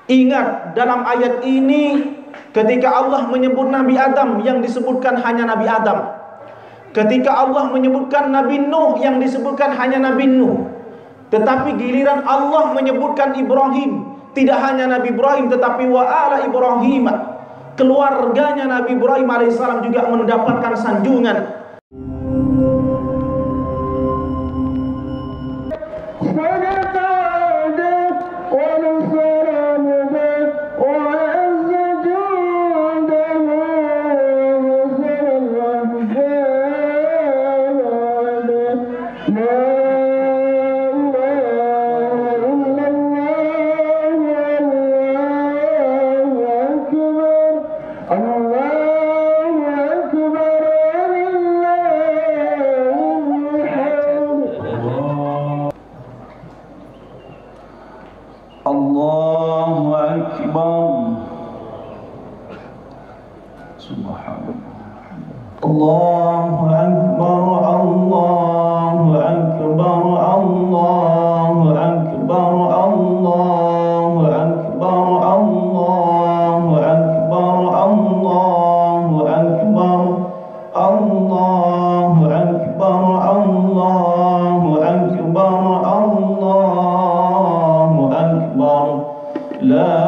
Ingat, dalam ayat ini ketika Allah menyebut Nabi Adam, yang disebutkan hanya Nabi Adam. Ketika Allah menyebutkan Nabi Nuh, yang disebutkan hanya Nabi Nuh. Tetapi giliran Allah menyebutkan Ibrahim, tidak hanya Nabi Ibrahim, tetapi wa ala Ibrahim, keluarganya Nabi Ibrahim alaihissalam juga mendapatkan sanjungan. Allahu Akbar. Subhanallah. Allahu Akbar. Allahu Akbar. Allahu Akbar. Allahu Akbar. Allahu Akbar. Allahu Akbar. Allahu Akbar. Allahu Akbar. La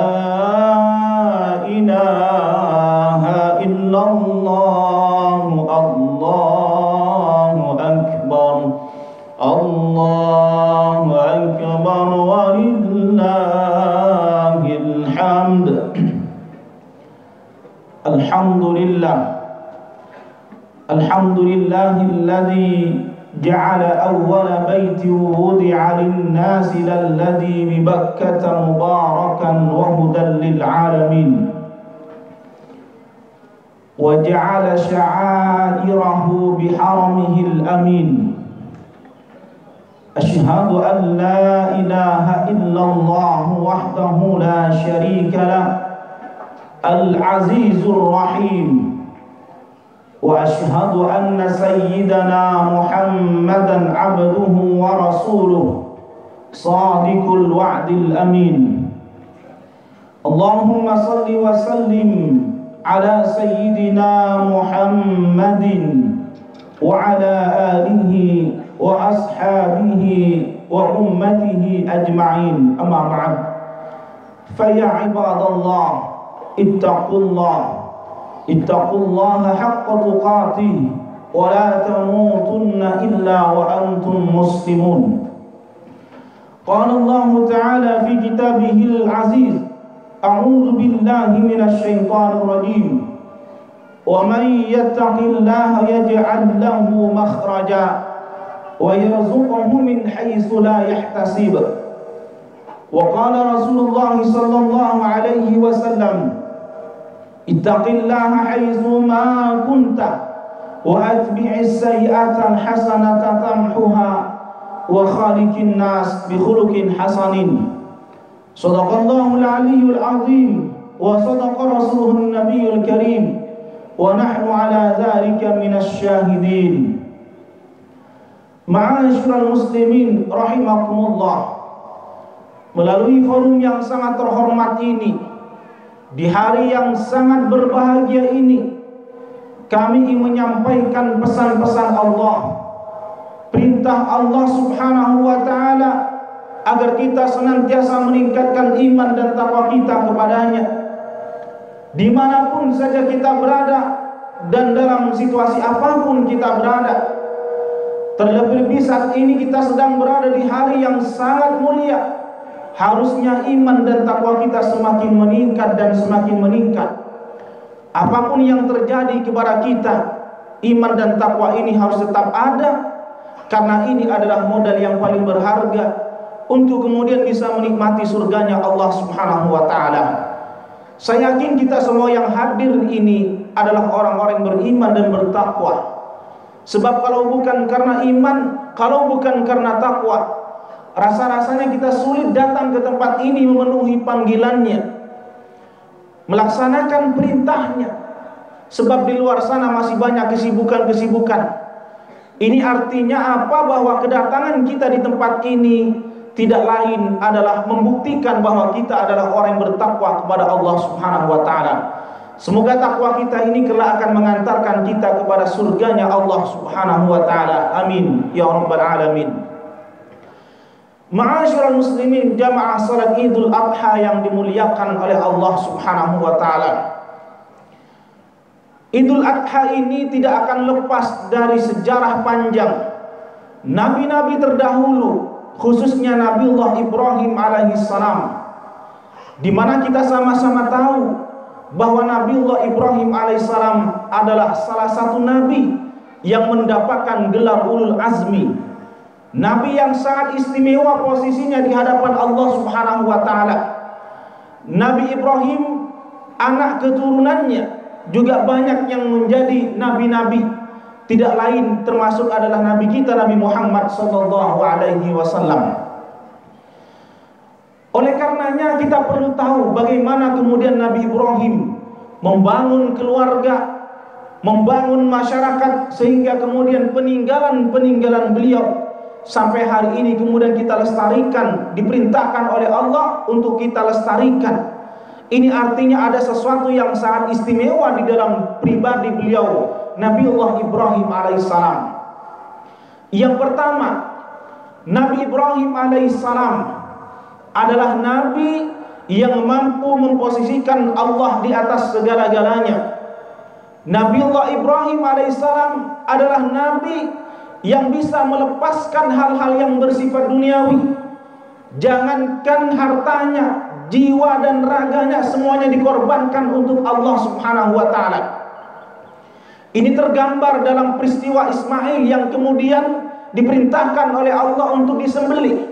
ilaha illallah. Allahu Akbar. Allahu Akbar walillahil hamd. Alhamdulillah. Alhamdulillahilladzi جعل أول بيت وضع للناس للذي ببكة مباركا وهدى للعالمين وجعل شعائره بحرمه الأمين أشهد أن لا إله إلا الله وحده لا شريك له العزيز الرحيم وأشهد أن سيدنا محمدا عبده ورسوله صادق الوعد الأمين اللهم صل وسلم على سيدنا محمد وعلى آله وأصحابه وأمته أجمعين أما بعد فيا عباد الله اتقوا الله حق تقاته ولا تموتن إلا وأنتم مسلمون قال الله تعالى في كتابه العزيز أعوذ بالله من الشيطان الرجيم ومن يتق الله يجعل له مخرجا ويرزقه من حيث لا يحتسب وقال رسول الله صلى الله عليه وسلم اتق الله حيثما كنت وأتبع السيئة الحسنة تمحها وخالق الناس بخلق حسن صدق الله العلي العظيم وصدق رسوله النبي الكريم ونحن على ذلك من الشاهدين Ma'asyiral muslimin rahimakumullah. Melalui forum yang sangat terhormat ini, di hari yang sangat berbahagia ini, kami ingin menyampaikan pesan-pesan Allah, perintah Allah subhanahu wa ta'ala agar kita senantiasa meningkatkan iman dan takwa kita kepadanya dimanapun saja kita berada dan dalam situasi apapun kita berada. Terlebih saat ini kita sedang berada di hari yang sangat mulia. Harusnya iman dan takwa kita semakin meningkat dan semakin meningkat. Apapun yang terjadi kepada kita, iman dan takwa ini harus tetap ada, karena ini adalah modal yang paling berharga untuk kemudian bisa menikmati surganya Allah subhanahu wa ta'ala. Saya yakin kita semua yang hadir ini adalah orang-orang yang beriman dan bertakwa. Sebab kalau bukan karena iman, kalau bukan karena takwa, rasa-rasanya kita sulit datang ke tempat ini memenuhi panggilannya, melaksanakan perintahnya. Sebab di luar sana masih banyak kesibukan-kesibukan. Ini artinya apa? Bahwa kedatangan kita di tempat ini tidak lain adalah membuktikan bahwa kita adalah orang yang bertakwa kepada Allah Subhanahu wa taala. Semoga takwa kita ini kelak akan mengantarkan kita kepada surganya Allah Subhanahu wa taala. Amin ya rabbal alamin. Ma'asyiral muslimin, jamaah salat Idul Adha yang dimuliakan oleh Allah Subhanahu wa taala. Idul Adha ini tidak akan lepas dari sejarah panjang nabi-nabi terdahulu, khususnya Nabiullah Ibrahim alaihissalam, di mana kita sama-sama tahu bahwa Nabiullah Ibrahim alaihissalam adalah salah satu nabi yang mendapatkan gelar ulul azmi. Nabi yang sangat istimewa posisinya di hadapan Allah Subhanahu wa taala. Nabi Ibrahim, anak keturunannya juga banyak yang menjadi nabi-nabi. Tidak lain termasuk adalah nabi kita Nabi Muhammad sallallahu alaihi wasallam. Oleh karenanya kita perlu tahu bagaimana kemudian Nabi Ibrahim membangun keluarga, membangun masyarakat, sehingga kemudian peninggalan-peninggalan beliau sampai hari ini kemudian kita lestarikan, diperintahkan oleh Allah untuk kita lestarikan. Ini artinya ada sesuatu yang sangat istimewa di dalam pribadi beliau, Nabiullah Ibrahim alaihissalam. Yang pertama, Nabi Ibrahim alaihissalam adalah nabi yang mampu memposisikan Allah di atas segala-galanya. Nabiullah Ibrahim alaihissalam adalah nabi yang bisa melepaskan hal-hal yang bersifat duniawi. Jangankan hartanya, jiwa dan raganya semuanya dikorbankan untuk Allah Subhanahu wa taala. Ini tergambar dalam peristiwa Ismail yang kemudian diperintahkan oleh Allah untuk disembelih.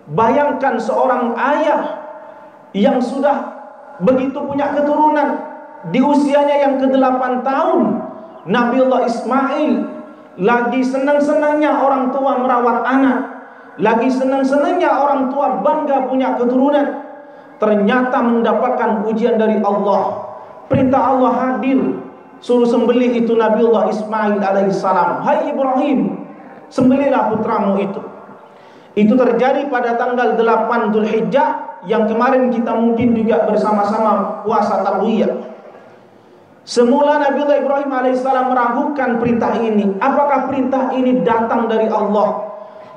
Bayangkan seorang ayah yang sudah begitu punya keturunan, di usianya yang ke-8 tahun, Nabiullah Ismail lagi senang-senangnya orang tua merawat anak, lagi senang-senangnya orang tua bangga punya keturunan, ternyata mendapatkan ujian dari Allah. Perintah Allah hadir, suruh sembelih itu Nabiullah Ismail alaihissalam. Hai Ibrahim, sembelihlah putramu itu. Itu terjadi pada tanggal 8 Dzulhijjah yang kemarin kita mungkin juga bersama-sama puasa tarwiyah. Semula Nabiullah Ibrahim alaihissalam meragukan perintah ini. Apakah perintah ini datang dari Allah,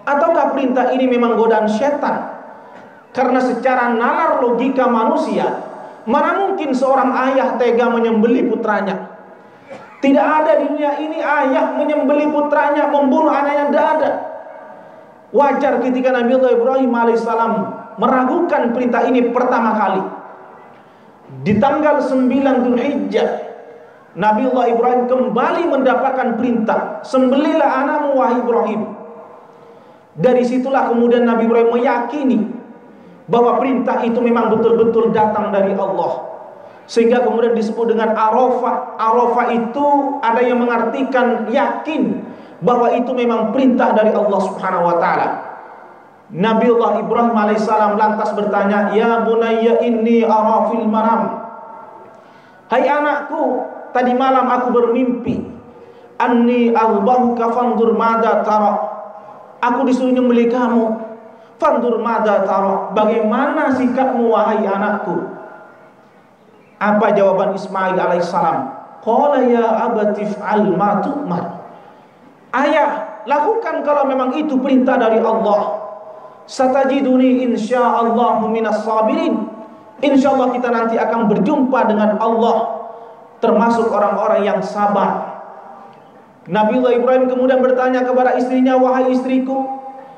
ataukah perintah ini memang godaan setan? Karena secara nalar logika manusia, mana mungkin seorang ayah tega menyembelih putranya? Tidak ada di dunia ini ayah menyembelih putranya, membunuh anaknya, tidak ada. Wajar ketika Nabiullah Ibrahim alaihissalam meragukan perintah ini pertama kali. Di tanggal 9 Dzulhijjah, Nabiullah Ibrahim kembali mendapatkan perintah, sembelihlah anakmu wahai Ibrahim. Dari situlah kemudian Nabi Ibrahim meyakini bahwa perintah itu memang betul-betul datang dari Allah. Sehingga kemudian disebut dengan Arafah. Arafah itu ada yang mengartikan yakin bahwa itu memang perintah dari Allah Subhanahu wa taala. Nabiullah Ibrahim alaihissalam lantas bertanya, "Ya bunayya inni ara fil manam." Hai anakku, tadi malam aku bermimpi, anni azbahuka fandur madza tara. Aku disuruh nyembelih kamu. Fandur madza tara. Bagaimana sikapmu wahai anakku? Apa jawaban Ismail alaihissalam? Qala ya abati fa'al ma tu'mar. Ayah, lakukan kalau memang itu perintah dari Allah. Satajiduni insyaallah minas sabirin. Insyaallah kita nanti akan berjumpa dengan Allah termasuk orang-orang yang sabar. Nabiullah Ibrahim kemudian bertanya kepada istrinya, "Wahai istriku,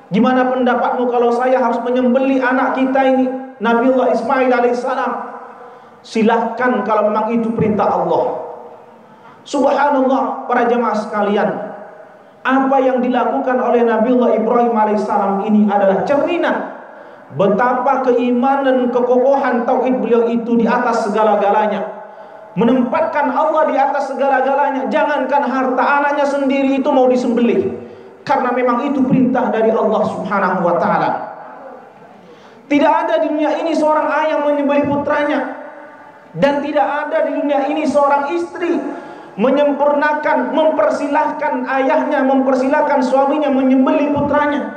gimana pendapatmu kalau saya harus menyembelih anak kita ini, Nabiullah Ismail alaihissalam?" Silahkan kalau memang itu perintah Allah. Subhanallah, para jemaah sekalian, apa yang dilakukan oleh Nabiullah Ibrahim alaihissalam ini adalah cerminan betapa keimanan, kekokohan tauhid beliau itu di atas segala-galanya. Menempatkan Allah di atas segala-galanya. Jangankan harta anaknya sendiri itu mau disembelih, karena memang itu perintah dari Allah Subhanahu wa taala. Tidak ada di dunia ini seorang ayah menyembelih putranya, dan tidak ada di dunia ini seorang istri mempersilahkan ayahnya, mempersilahkan suaminya menyembelih putranya.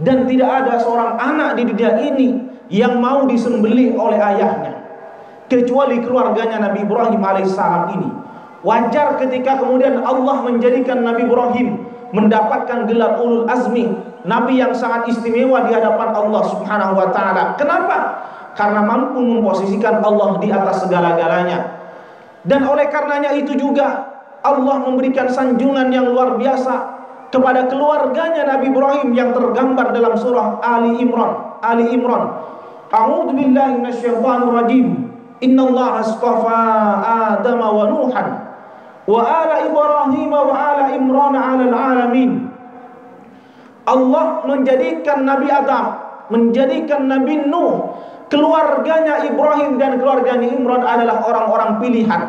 dan tidak ada seorang anak di dunia ini yang mau disembelih oleh ayahnya kecuali keluarganya Nabi Ibrahim alaihissalam ini. Wajar ketika kemudian Allah menjadikan Nabi Ibrahim mendapatkan gelar ulul azmi, nabi yang sangat istimewa di hadapan Allah Subhanahu wa taala. Kenapa? Karena mampu memposisikan Allah di atas segala-galanya. Dan oleh karenanya itu juga Allah memberikan sanjungan yang luar biasa kepada keluarganya Nabi Ibrahim yang tergambar dalam surah Ali Imran. A'udzu billahi minasyaitonir rajim. Innallaha astafa Adama wa Nuhan wa ala Ibrahim wa ala Imran 'alal alamin. Allah menjadikan Nabi Adam, menjadikan Nabi Nuh, keluarganya Ibrahim dan keluarganya Imran adalah orang-orang pilihan.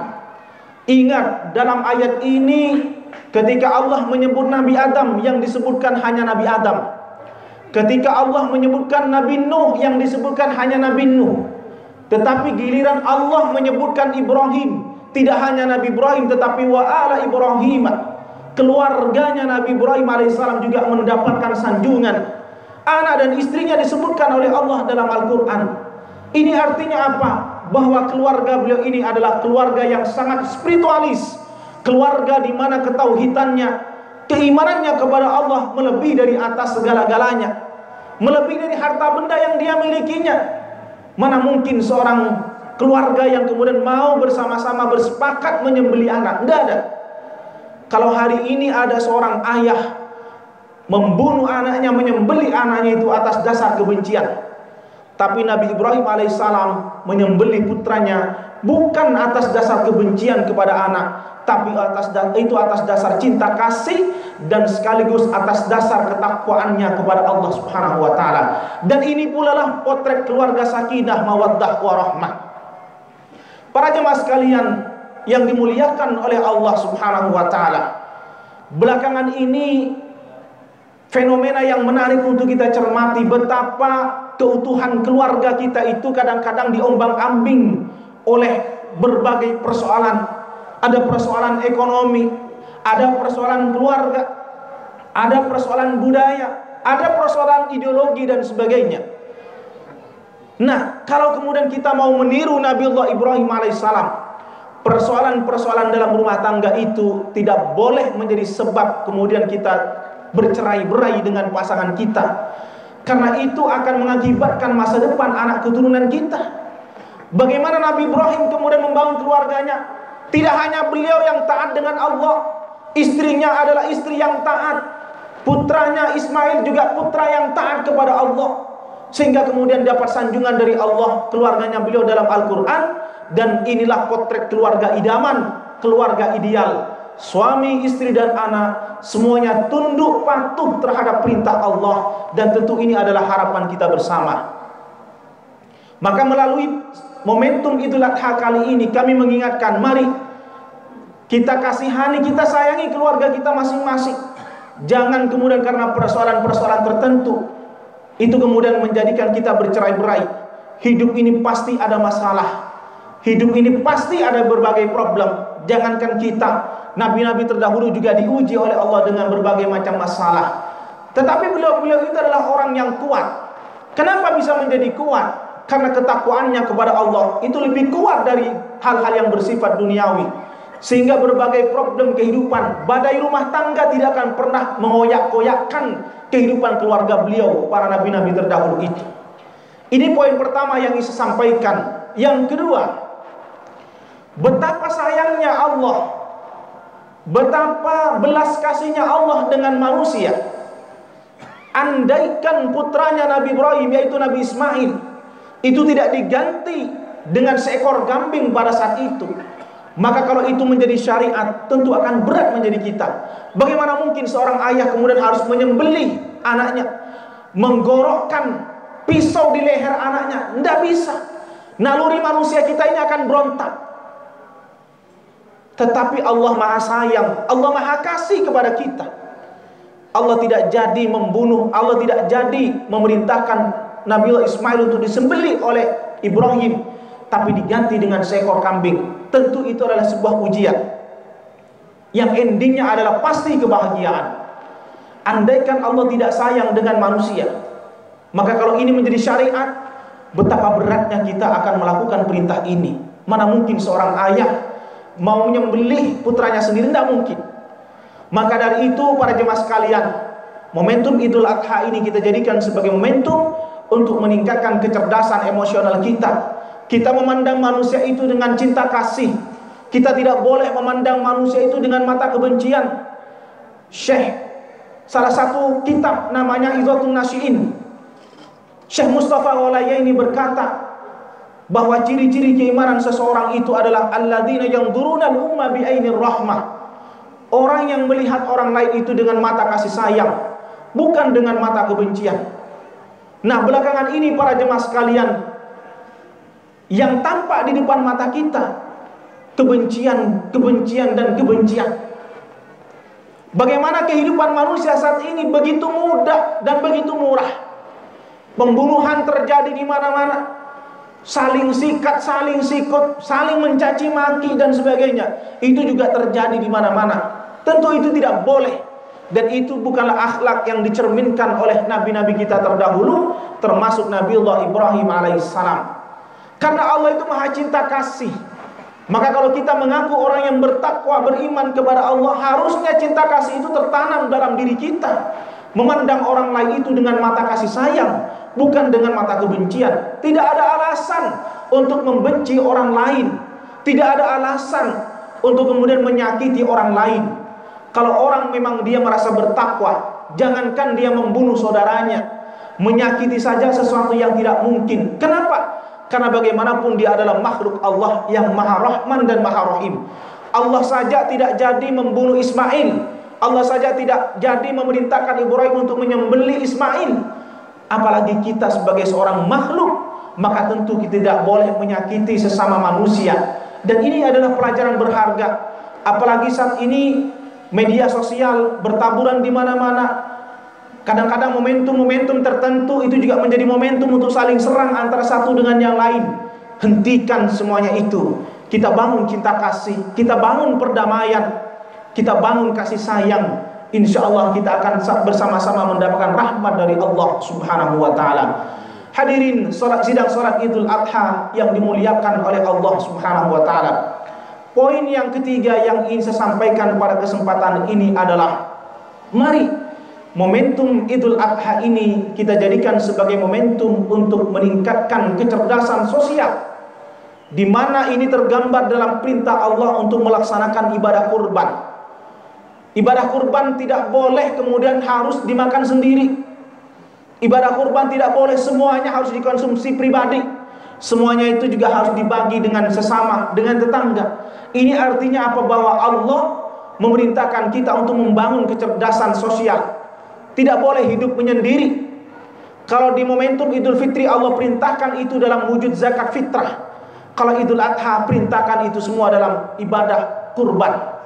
Ingat, dalam ayat ini ketika Allah menyebut Nabi Adam, yang disebutkan hanya Nabi Adam. Ketika Allah menyebutkan Nabi Nuh, yang disebutkan hanya Nabi Nuh. Tetapi giliran Allah menyebutkan Ibrahim, tidak hanya Nabi Ibrahim tetapi wa ala Ibrahim, keluarganya Nabi Ibrahim alaihissalam juga mendapatkan sanjungan. Anak dan istrinya disebutkan oleh Allah dalam Al-Quran. Ini artinya apa? Bahwa keluarga beliau ini adalah keluarga yang sangat spiritualis, keluarga di mana ketauhidannya, keimanannya kepada Allah melebihi dari atas segala-galanya, melebihi dari harta benda yang dia milikinya. Mana mungkin seorang keluarga yang kemudian mau bersama-sama bersepakat menyembelih anak? Tidak ada. Kalau hari ini ada seorang ayah membunuh anaknya, menyembelih anaknya itu atas dasar kebencian. Tapi Nabi Ibrahim alaihissalam menyembelih putranya bukan atas dasar kebencian kepada anak, tapi atas dasar cinta kasih dan sekaligus atas dasar ketakwaannya kepada Allah Subhanahu wa taala. Dan ini pula lah potret keluarga sakinah, mawaddah, warahmah. Para jemaah sekalian yang dimuliakan oleh Allah Subhanahu wa taala, belakangan ini fenomena yang menarik untuk kita cermati, betapa keutuhan keluarga kita itu kadang-kadang diombang-ambing oleh berbagai persoalan. Ada persoalan ekonomi, ada persoalan keluarga, ada persoalan budaya, ada persoalan ideologi dan sebagainya. Nah, kalau kemudian kita mau meniru Nabiullah Ibrahim alaihissalam, persoalan-persoalan dalam rumah tangga itu tidak boleh menjadi sebab kemudian kita bercerai-berai dengan pasangan kita, karena itu akan mengakibatkan masa depan anak keturunan kita. Bagaimana Nabi Ibrahim kemudian membangun keluarganya? Tidak hanya beliau yang taat dengan Allah, istrinya adalah istri yang taat, putranya Ismail juga putra yang taat kepada Allah, sehingga kemudian dapat sanjungan dari Allah keluarganya beliau dalam Al-Quran. Dan inilah potret keluarga idaman, keluarga ideal. Suami, istri dan anak semuanya tunduk patuh terhadap perintah Allah, dan tentu ini adalah harapan kita bersama. Maka melalui momentum Idul Adha kali ini kami mengingatkan, mari kita kasihani, kita sayangi keluarga kita masing-masing. Jangan kemudian karena persoalan-persoalan tertentu itu kemudian menjadikan kita bercerai-berai. Hidup ini pasti ada masalah, hidup ini pasti ada berbagai problem. Jangankan kita, nabi-nabi terdahulu juga diuji oleh Allah dengan berbagai macam masalah. Tetapi beliau-beliau itu adalah orang yang kuat. Kenapa bisa menjadi kuat? Karena ketakwaannya kepada Allah itu lebih kuat dari hal-hal yang bersifat duniawi. Sehingga berbagai problem kehidupan, badai rumah tangga tidak akan pernah mengoyak-koyakkan kehidupan keluarga beliau, para nabi-nabi terdahulu itu. Ini poin pertama yang saya sampaikan. Yang kedua, betapa sayangnya Allah, betapa belas kasihnya Allah dengan manusia. Andaikan putranya Nabi Ibrahim, yaitu Nabi Ismail, itu tidak diganti dengan seekor kambing pada saat itu, maka kalau itu menjadi syariat, tentu akan berat menjadi kita. Bagaimana mungkin seorang ayah kemudian harus menyembelih anaknya, menggorokkan pisau di leher anaknya? Tidak bisa. Naluri manusia kita ini akan berontak. Tetapi Allah Maha Sayang, Allah Maha Kasih kepada kita. Allah tidak jadi membunuh, Allah tidak jadi memerintahkan Nabiullah Ismail untuk disembelih oleh Ibrahim, tapi diganti dengan seekor kambing. Tentu itu adalah sebuah ujian yang endingnya adalah pasti kebahagiaan. Andaikan Allah tidak sayang dengan manusia, Maka kalau ini menjadi syariat, betapa beratnya kita akan melakukan perintah ini. Mana mungkin seorang ayah mau menyembelih putranya sendiri? Tidak mungkin. Maka dari itu para jemaah sekalian, momentum Idul Adha ini kita jadikan sebagai momentum untuk meningkatkan kecerdasan emosional kita. Kita memandang manusia itu dengan cinta kasih. Kita tidak boleh memandang manusia itu dengan mata kebencian. Syekh, salah satu kitab namanya Izatun Nasyi'in, Syekh Mustafa Walayaini berkata bahwa ciri-ciri keimanan seseorang itu adalah alladzina yanzuruna al-umma bi'ainir rahmah. Orang yang melihat orang lain itu dengan mata kasih sayang, bukan dengan mata kebencian. Nah, belakangan ini para jemaah sekalian, yang tampak di depan mata kita kebencian, kebencian dan kebencian. Bagaimana kehidupan manusia saat ini begitu mudah dan begitu murah. Pembunuhan terjadi di mana-mana. Saling sikat, saling sikut, saling mencaci maki dan sebagainya. Itu juga terjadi di mana-mana. Tentu itu tidak boleh. Dan itu bukanlah akhlak yang dicerminkan oleh nabi-nabi kita terdahulu, termasuk Nabiullah Ibrahim alaihissalam. Karena Allah itu maha cinta kasih. Maka kalau kita mengaku orang yang bertakwa, beriman kepada Allah, harusnya cinta kasih itu tertanam dalam diri kita. Memandang orang lain itu dengan mata kasih sayang, bukan dengan mata kebencian. Tidak ada alasan untuk membenci orang lain. Tidak ada alasan untuk kemudian menyakiti orang lain. Kalau orang memang dia merasa bertakwa, jangankan dia membunuh saudaranya, menyakiti saja sesuatu yang tidak mungkin. Kenapa? Karena bagaimanapun dia adalah makhluk Allah yang maha rahman dan maha rahim. Allah saja tidak jadi membunuh Ismail. Allah saja tidak jadi memerintahkan Ibrahim untuk menyembelih Ismail. Apalagi kita sebagai seorang makhluk, maka tentu kita tidak boleh menyakiti sesama manusia. Dan ini adalah pelajaran berharga. Apalagi saat ini media sosial bertaburan di mana-mana. Kadang-kadang momentum-momentum tertentu itu juga menjadi momentum untuk saling serang antara satu dengan yang lain. Hentikan semuanya itu. Kita bangun cinta kasih, kita bangun perdamaian, kita bangun kasih sayang. Insya Allah kita akan bersama-sama mendapatkan rahmat dari Allah Subhanahu wa ta'ala. Hadirin sidang salat Idul Adha yang dimuliakan oleh Allah Subhanahu wa ta'ala. Poin yang ketiga yang ingin saya sampaikan pada kesempatan ini adalah, mari momentum Idul Adha ini kita jadikan sebagai momentum untuk meningkatkan kecerdasan sosial, di mana ini tergambar dalam perintah Allah untuk melaksanakan ibadah kurban. Ibadah kurban tidak boleh kemudian harus dimakan sendiri. Ibadah kurban tidak boleh semuanya harus dikonsumsi pribadi. Semuanya itu juga harus dibagi dengan sesama, dengan tetangga. Ini artinya apa? Bahwa Allah memerintahkan kita untuk membangun kecerdasan sosial. Tidak boleh hidup menyendiri. Kalau di momentum Idul Fitri Allah perintahkan itu dalam wujud zakat fitrah. Kalau Idul Adha perintahkan itu semua dalam ibadah kurban.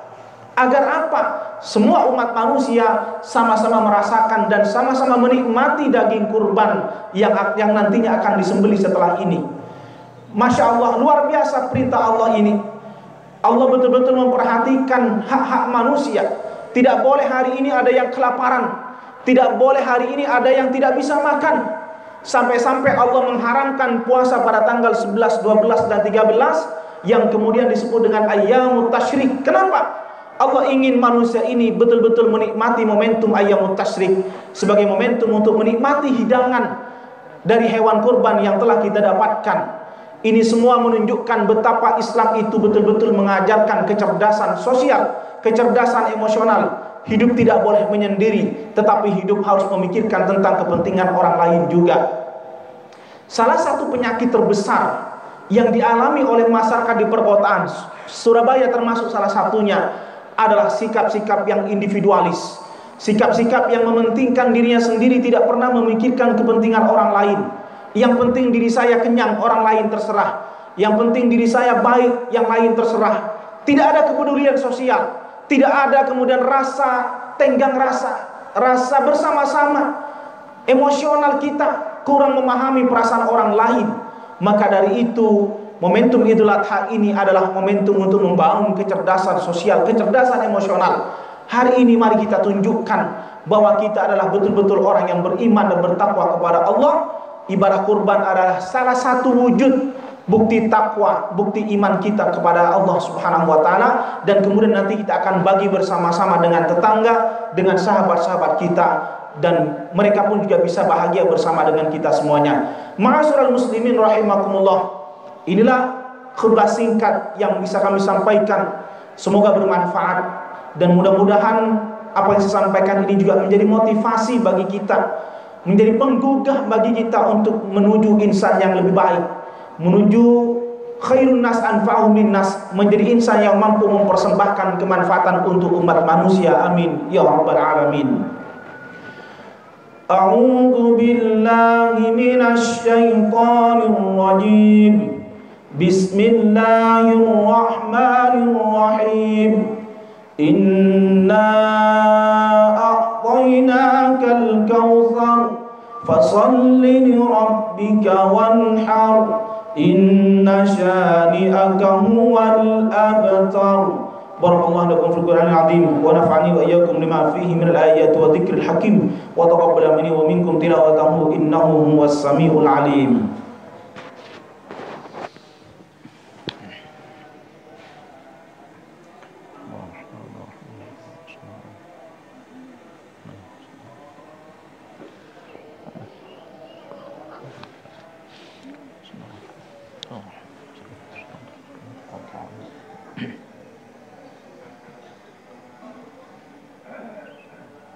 Agar apa? Semua umat manusia sama-sama merasakan dan sama-sama menikmati daging kurban yang nantinya akan disembelih setelah ini. Masya Allah, luar biasa perintah Allah ini. Allah betul-betul memperhatikan hak-hak manusia. Tidak boleh hari ini ada yang kelaparan. Tidak boleh hari ini ada yang tidak bisa makan. Sampai-sampai Allah mengharamkan puasa pada tanggal 11, 12, dan 13 yang kemudian disebut dengan ayyamut tasyrik. Kenapa? Allah ingin manusia ini betul-betul menikmati momentum ayyamut tasyrik sebagai momentum untuk menikmati hidangan dari hewan kurban yang telah kita dapatkan. Ini semua menunjukkan betapa Islam itu betul-betul mengajarkan kecerdasan sosial, kecerdasan emosional. Hidup tidak boleh menyendiri, tetapi hidup harus memikirkan tentang kepentingan orang lain juga. Salah satu penyakit terbesar yang dialami oleh masyarakat di perkotaan, Surabaya termasuk salah satunya, adalah sikap-sikap yang individualis. Sikap-sikap yang mementingkan dirinya sendiri, tidak pernah memikirkan kepentingan orang lain. Yang penting diri saya kenyang, orang lain terserah. Yang penting diri saya baik, yang lain terserah. Tidak ada kepedulian sosial. Tidak ada kemudian rasa tenggang rasa bersama-sama. Emosional kita kurang memahami perasaan orang lain. Maka dari itu momentum Idul Adha ini adalah momentum untuk membangun kecerdasan sosial, kecerdasan emosional. Hari ini mari kita tunjukkan bahwa kita adalah betul-betul orang yang beriman dan bertakwa kepada Allah, ibadah kurban adalah salah satu wujud bukti takwa, bukti iman kita kepada Allah Subhanahu wa taala, dan kemudian nanti kita akan bagi bersama-sama dengan tetangga, dengan sahabat-sahabat kita, dan mereka pun juga bisa bahagia bersama dengan kita semuanya. Ma'asyiral muslimin rahimakumullah. Inilah khutbah singkat yang bisa kami sampaikan. Semoga bermanfaat dan mudah-mudahan apa yang saya sampaikan ini juga menjadi motivasi bagi kita, menjadi penggugah bagi kita untuk menuju insan yang lebih baik, menuju khairun nas anfa'uhum linnas, menjadi insan yang mampu mempersembahkan kemanfaatan untuk umat manusia. Amin ya rabbal alamin. A'udzu billahi minasy syaithanir rajim. Bismillahirrahmanirrahim. Inna a'tainakal kautsar fasalli li rabbika wanhar inna syani'aka huwal abtar. Barakallahu lakum fil Qur'anil azim wa nafa'ani wa iyyakum lima fihi minal ayati wa dzikril hakim wa taqabbal minni wa minkum tilawatahu innahu huwas samiul alim.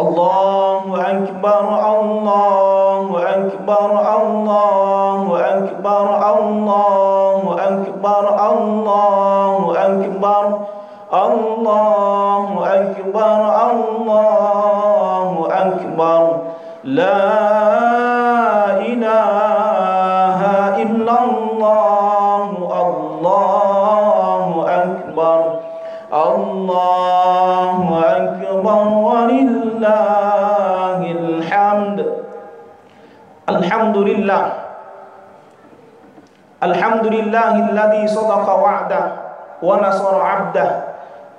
Allahu akbar, Allahu akbar, Allahu akbar, Allahu akbar, Allahu akbar, Allahu akbar, Allahu akbar. La ilaha illallah, Allahu akbar, Allahu akbar, walillahil hamd. Alhamdulillah, alhamdulillahilladzi sadaqa wa'dah wa nasara 'abdah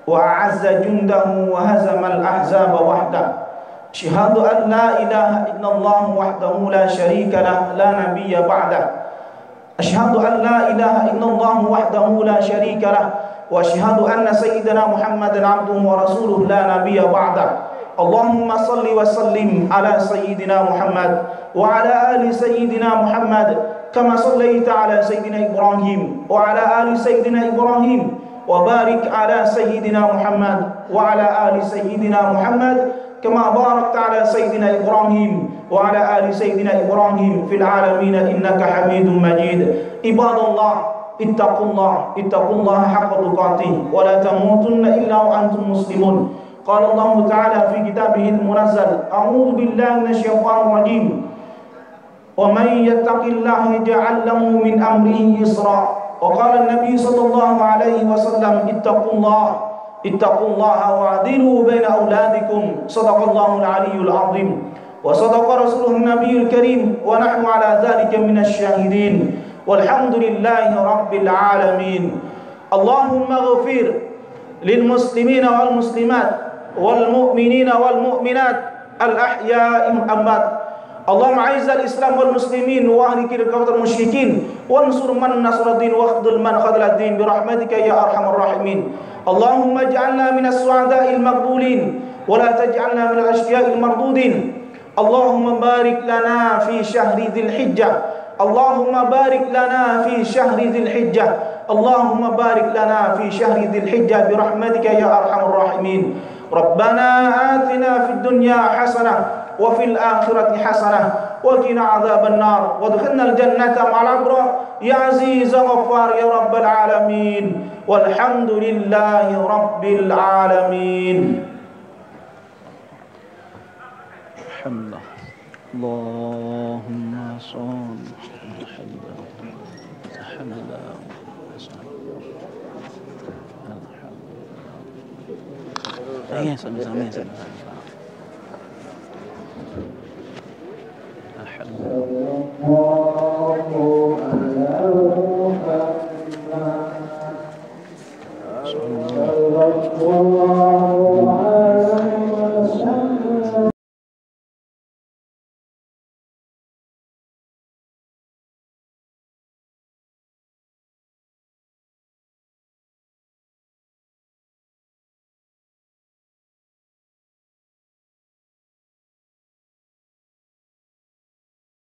wa a'azza jundahu wa hazamal ahzaba wahdah. Asyhadu an la ilaha illallah wahdahu la syarika lah, la nabiyya ba'dah. Asyhadu an la ilaha illallah wahdahu la syarika lah, wa asyhadu anna sayyidina Muhammadan 'abduhu wa rasuluhu la nabiyya ba'dah. Allahumma salli wa sallim ala sayyidina Muhammad wa ala ali sayyidina Muhammad kama sallaita ala sayyidina Ibrahim wa ala ali sayyidina Ibrahim wa barik ala sayyidina Muhammad wa ala ali sayyidina Muhammad kama barakta ala sayyidina Ibrahim wa ala ali sayyidina Ibrahim fil alamin innaka Hamidum Majid. Ibadallah, ittaqullah haqqa tuqatih wa la tamutunna illa wa antum muslimun. Qala Allah Ta'ala fi kitabihil munazzal, a'udzu billahi minasyaitonir rajim. Wa man yattaqillaha yaj'al lahu min amrihi yusra. Wa qala an-nabi sallallahu alaihi wasallam, ittaqullaha wa'dilu baina auladikum. Shadaqallahul aliyyul azim. Wa sadaqa rasuluhun nabiyul karim wa nahnu ala dzalika minasy syahidin. Walhamdulillahi rabbil alamin. Allahumma ighfir lil muslimina wal muslimat wal mu'minina wal mu'minat al ahya'i amwat. Allahumma a'izzal islam wal muslimin wa ahlikil kafir musyrikin wansur man nasruddin wa khdhul man khadhaladdin bi rahmatika ya arhamar rahimin. Allahumma ij'alna minas su'ada'il maqbulin wa la taj'alna minal ashya'il mardudin. Allahumma barik lana fi syahri dzil hijjah. Allahumma barik lana fi syahri dzil hijjah. Allahumma barik lana fi syahri dzil hijjah bi rahmatika ya arhamar rahimin. Rabbana atina fid dunya hasanah wa fil akhirati hasanah wa qina adzaban nar wa adkhilnal jannata ma'al abrar ya aziz ghaffar ya rabbal alamin. Walhamdulillahi rabbil alamin. Alhamdulillah. Allahumma shalli alhamdulillah. Iya, sama-sama.